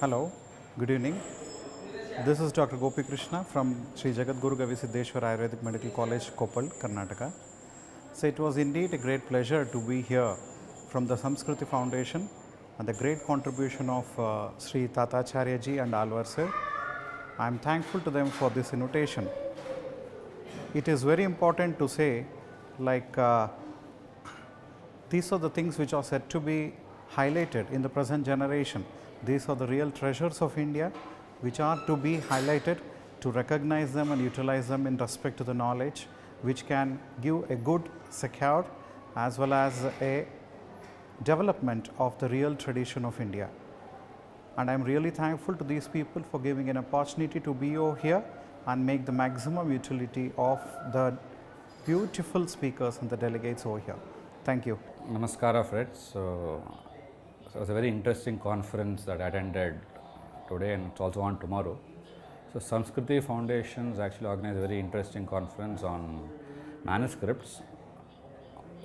Hello, good evening. This is Dr. Gopi Krishna from Sri Jagadguru Gavisiddeshwar Ayurvedic Medical College, Koppal, Karnataka. So it was indeed a great pleasure to be here from the Samskrti Foundation and the great contribution of Sri Tatacharya ji and Alwar sir. I am thankful to them for this invitation. It is very important to say these are the things which are said to be highlighted in the present generation. These are the real treasures of India which are to be highlighted, to recognize them and utilize them in respect to the knowledge which can give a good, secure as well as a development of the real tradition of India. And I am really thankful to these people for giving an opportunity to be over here and make the maximum utility of the beautiful speakers and the delegates over here. Thank you. Namaskara friends. So it was a very interesting conference that I attended today and it's also on tomorrow. So Samskrti Foundations actually organized a very interesting conference on manuscripts,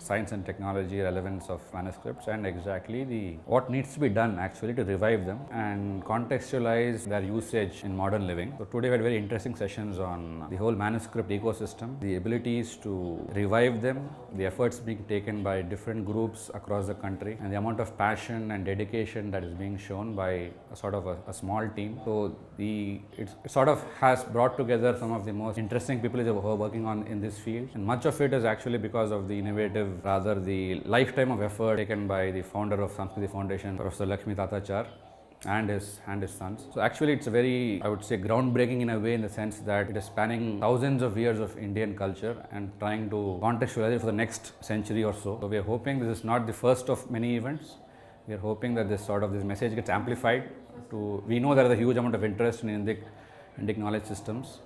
science and technology relevance of manuscripts, and exactly what needs to be done actually to revive them and contextualize their usage in modern living. So today we had very interesting sessions on the whole manuscript ecosystem, the abilities to revive them, the efforts being taken by different groups across the country, and the amount of passion and dedication that is being shown by a small team. So it sort of has brought together some of the most interesting people who are working on in this field, and much of it is actually because of the innovative, rather the lifetime of effort taken by the founder of Samskrti Foundation, Professor Lakshmi Tatacharya, and his sons. So actually it's a very, I would say, groundbreaking in a way, in the sense that it is spanning thousands of years of Indian culture and trying to contextualize it for the next century or so. So we are hoping this is not the first of many events. We are hoping that this message gets amplified. We know there is a huge amount of interest in Indic knowledge systems,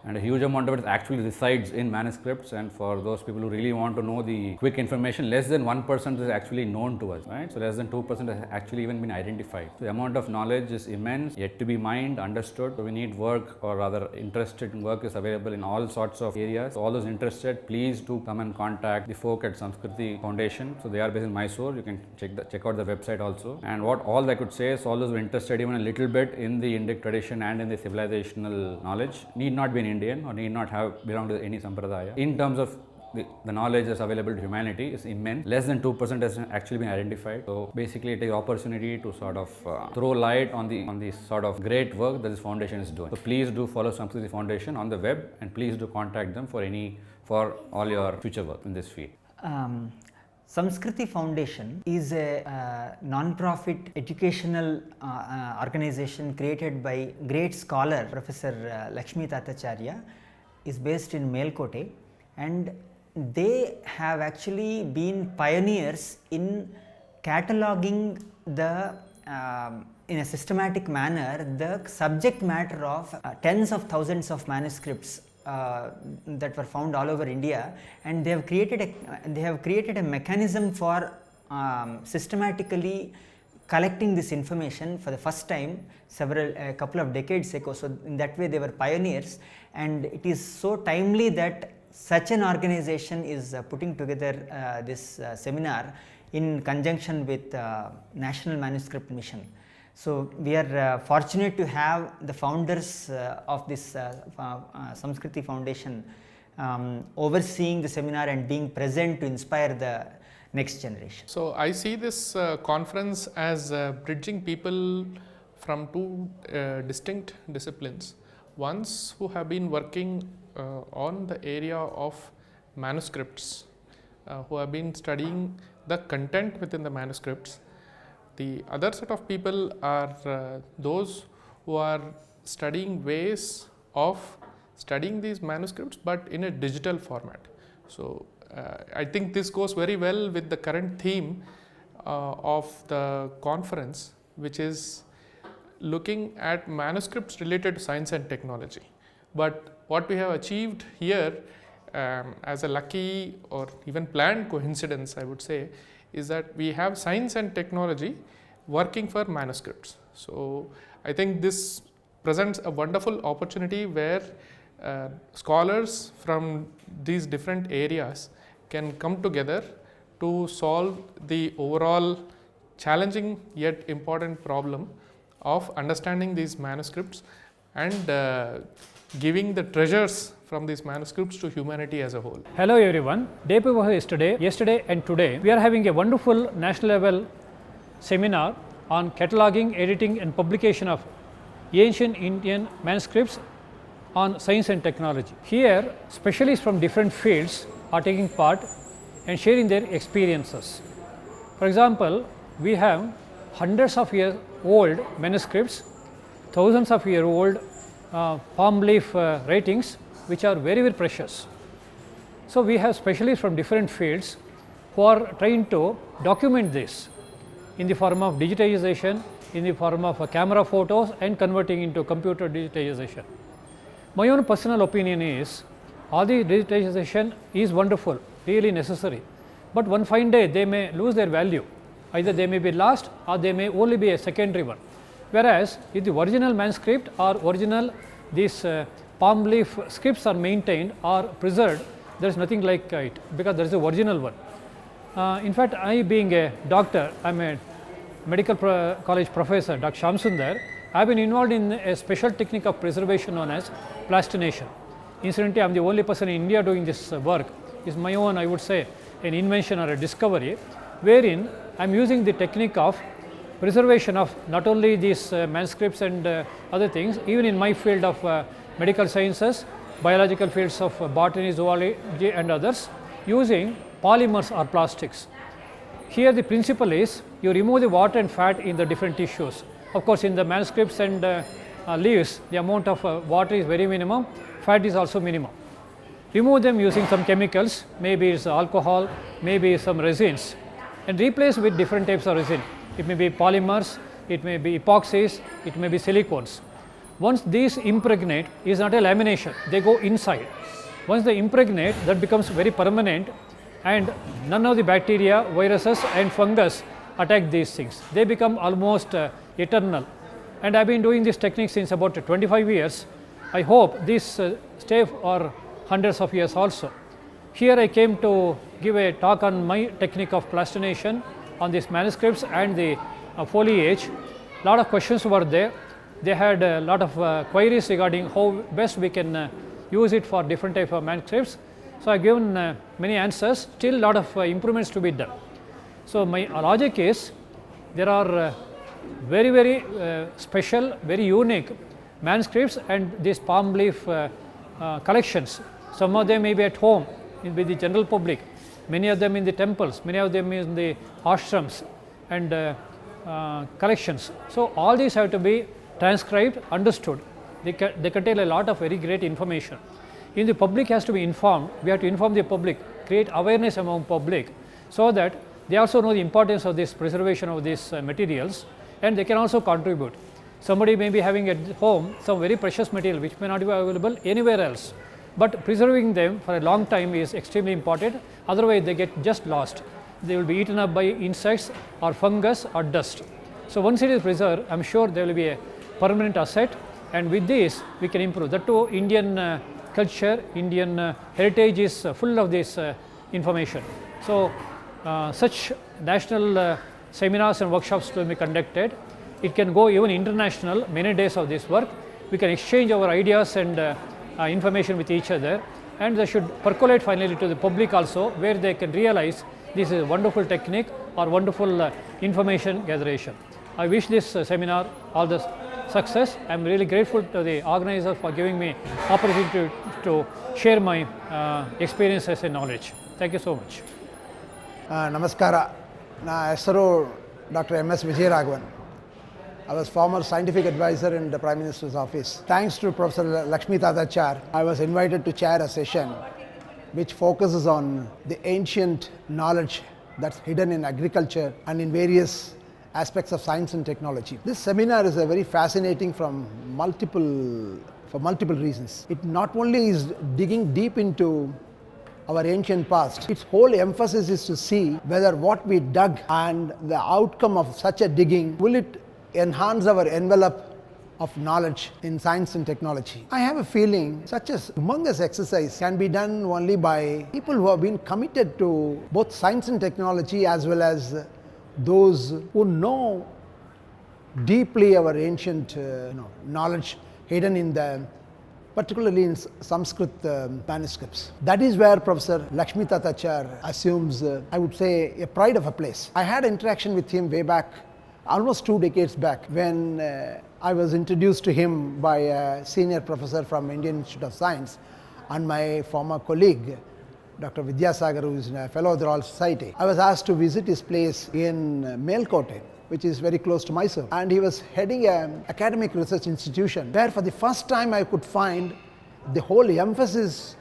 and a huge amount of it actually resides in manuscripts, and for those people who really want to know the quick information, less than 1% is actually known to us, right? So less than 2% has actually even been identified. So the amount of knowledge is immense, yet to be mined, understood. So we need work, or rather interested in work is available in all sorts of areas. So all those interested, please do come and contact the folk at Samskrti Foundation. So they are based in Mysore. You can check out the website also. And what all I could say is, all those who are interested even a little bit in the Indic tradition and in the civilizational knowledge need not be an Indian or need not belong to any sampradaya. In terms of the knowledge that's available to humanity is immense. Less than 2% has actually been identified. So basically it is an opportunity to throw light on the sort of great work that this foundation is doing. So please do follow Samskrti Foundation on the web, and please do contact them for all your future work in this field. Samskrti Foundation is a non-profit educational organization created by great scholar Professor Lakshmi Tatacharya. Is based in Melkote, and they have actually been pioneers in cataloging in a systematic manner the subject matter of tens of thousands of manuscripts that were found all over India, and they have created a mechanism for systematically collecting this information for the first time a couple of decades ago. So in that way they were pioneers, and it is so timely that such an organization is putting together this seminar in conjunction with National Manuscript Mission. So we are fortunate to have the founders of this Samskrti Foundation overseeing the seminar and being present to inspire the next generation. So I see this conference as bridging people from two distinct disciplines. Ones who have been working on the area of manuscripts, who have been studying the content within the manuscripts. The other set of people are those who are studying ways of studying these manuscripts, but in a digital format. So I think this goes very well with the current theme of the conference, which is looking at manuscripts related to science and technology. But what we have achieved here as a lucky or even planned coincidence, I would say, is that we have science and technology working for manuscripts. So I think this presents a wonderful opportunity where scholars from these different areas can come together to solve the overall challenging yet important problem of understanding these manuscripts and giving the treasures from these manuscripts to humanity as a whole. Hello everyone, day before yesterday and today we are having a wonderful national level seminar on cataloging, editing and publication of ancient Indian manuscripts on science and technology. Here specialists from different fields are taking part and sharing their experiences. For example, we have hundreds of year old manuscripts, thousands of year old palm leaf writings which are very, very precious. So, we have specialists from different fields who are trying to document this in the form of digitization, in the form of camera photos and converting into computer digitization. My own personal opinion is all the digitization is wonderful, really necessary, but one fine day they may lose their value. Either they may be lost or they may only be a secondary one. Whereas, if the original manuscript or original these palm leaf scripts are maintained or preserved, there is nothing like it because there is the original one. In fact, I being a doctor, I am a medical college professor, Dr. Shamsundar, I have been involved in a special technique of preservation known as plastination. Incidentally, I am the only person in India doing this work. It's my own, I would say, an invention or a discovery, wherein I am using the technique of preservation of not only these manuscripts and other things, even in my field of medical sciences, biological fields of botany, zoology and others, using polymers or plastics. Here the principle is you remove the water and fat in the different tissues. Of course, in the manuscripts and leaves, the amount of water is very minimum, fat is also minimum. Remove them using some chemicals, maybe it's alcohol, maybe some resins, and replace with different types of resin. It may be polymers, it may be epoxies, it may be silicones. Once these impregnate, is not a lamination, they go inside. Once they impregnate, that becomes very permanent and none of the bacteria, viruses and fungus attack these things. They become almost eternal. And I have been doing this technique since about 25 years. I hope this stay for hundreds of years also. Here I came to give a talk on my technique of plastination on these manuscripts and the foliage. Lot of questions were there. They had a lot of queries regarding how best we can use it for different type of manuscripts. So, I have given many answers, still lot of improvements to be done. So, my logic is there are very, very special, very unique manuscripts and these palm leaf collections. Some of them may be at home with the general public, many of them in the temples, many of them in the ashrams and collections. So, all these have to be transcribed, understood. They contain a lot of very great information. If the public has to be informed, we have to inform the public, create awareness among public so that they also know the importance of this preservation of these materials and they can also contribute. Somebody may be having at home some very precious material which may not be available anywhere else, but preserving them for a long time is extremely important, otherwise they get just lost. They will be eaten up by insects or fungus or dust. So, once it is preserved, I am sure there will be a permanent asset, and with this we can improve. That too, Indian culture, Indian heritage is full of this information. So, such national seminars and workshops will be conducted. It can go even international, many days of this work. We can exchange our ideas and information with each other, and they should percolate finally to the public also, where they can realize this is a wonderful technique or wonderful information gatheration. I wish this seminar all the success. I am really grateful to the organizers for giving me opportunity to share my experiences and knowledge. Thank you so much. Namaskara. Na hesaru Dr. M.S. Vijayaraghavan. I was former scientific advisor in the Prime Minister's office. Thanks to Professor Lakshmi Tatachar, I was invited to chair a session which focuses on the ancient knowledge that's hidden in agriculture and in various aspects of science and technology. This seminar is a very fascinating for multiple reasons. It not only is digging deep into our ancient past, its whole emphasis is to see whether what we dug and the outcome of such a digging, will it enhance our envelope of knowledge in science and technology. I have a feeling such a humongous exercise can be done only by people who have been committed to both science and technology, as well as those who know deeply our ancient knowledge hidden in the, particularly in Sanskrit manuscripts. That is where Professor Lakshmi Tatachar assumes, I would say, a pride of a place. I had interaction with him way back, almost 2 decades back, when I was introduced to him by a senior professor from Indian Institute of Science and my former colleague, Dr. Vidyasagar, who is a fellow of the Royal Society. I was asked to visit his place in Melkote, which is very close to Mysore. And he was heading an academic research institution where for the first time I could find the whole emphasis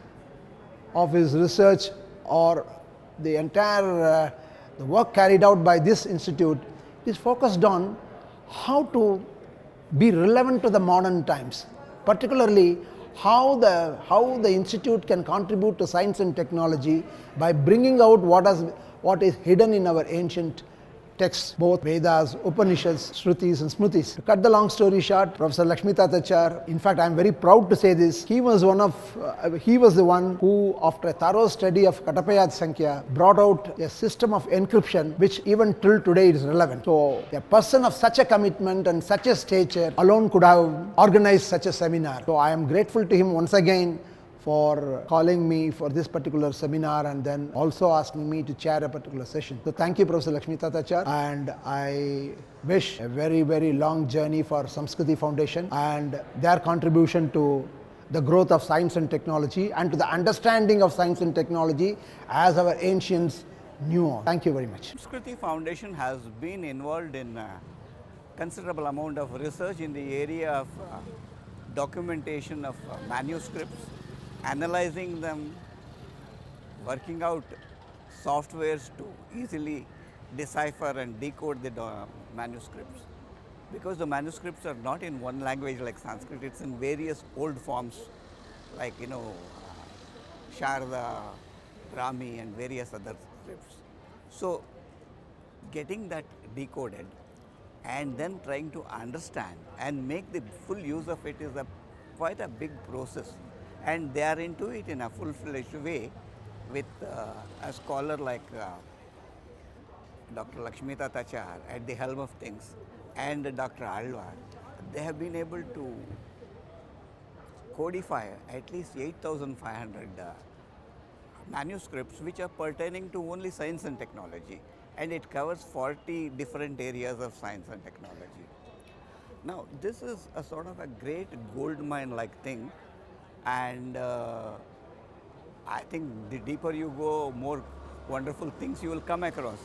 of his research, or the entire the work carried out by this institute is focused on how to be relevant to the modern times, particularly how the institute can contribute to science and technology by bringing out what is hidden in our ancient texts, both Vedas, Upanishads, Shrutis and Smritis. To cut the long story short, Professor Lakshmi Tatachar, in fact I am very proud to say this, he was the one who, after a thorough study of Katapayad Sankhya, brought out a system of encryption which even till today is relevant. So a person of such a commitment and such a stature alone could have organized such a seminar. So I am grateful to him once again for calling me for this particular seminar and then also asking me to chair a particular session. So thank you, Professor Lakshmi Tatachar, and I wish a very, very long journey for Samskrti Foundation and their contribution to the growth of science and technology and to the understanding of science and technology as our ancients knew of. Thank you very much. Samskrti Foundation has been involved in a considerable amount of research in the area of documentation of manuscripts, analyzing them, working out softwares to easily decipher and decode the manuscripts. Because the manuscripts are not in one language like Sanskrit, it's in various old forms like, Sharda, Brahmi and various other scripts. So getting that decoded and then trying to understand and make the full use of it is quite a big process. And they are into it in a full-fledged way with a scholar like Dr. Lakshmi Tatachar at the helm of things and Dr. Alwar. They have been able to codify at least 8,500 manuscripts which are pertaining to only science and technology, and it covers 40 different areas of science and technology. Now, this is a sort of a great gold mine like thing. And I think the deeper you go, more wonderful things you will come across.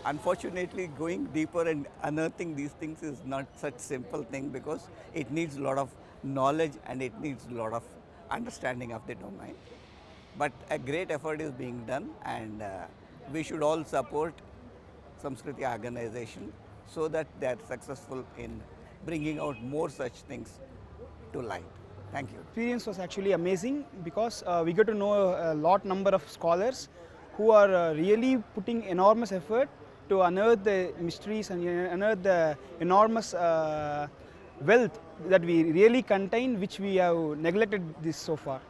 Unfortunately, going deeper and unearthing these things is not such simple thing because it needs a lot of knowledge and it needs a lot of understanding of the domain. But a great effort is being done, and we should all support Samskrti organization so that they are successful in bringing out more such things to light. Thank you. Experience was actually amazing because we get to know a lot number of scholars who are really putting enormous effort to unearth the mysteries and unearth the enormous wealth that we really contain, which we have neglected this so far.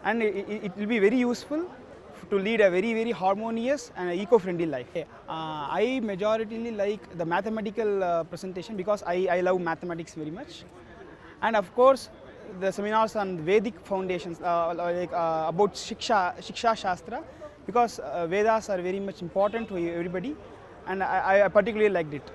And it will be very useful to lead a very, very harmonious and eco-friendly life. I majoritarily like the mathematical presentation because I love mathematics very much. And of course, the seminars on Vedic foundations, about Shiksha Shastra, because Vedas are very much important to everybody, and I particularly liked it.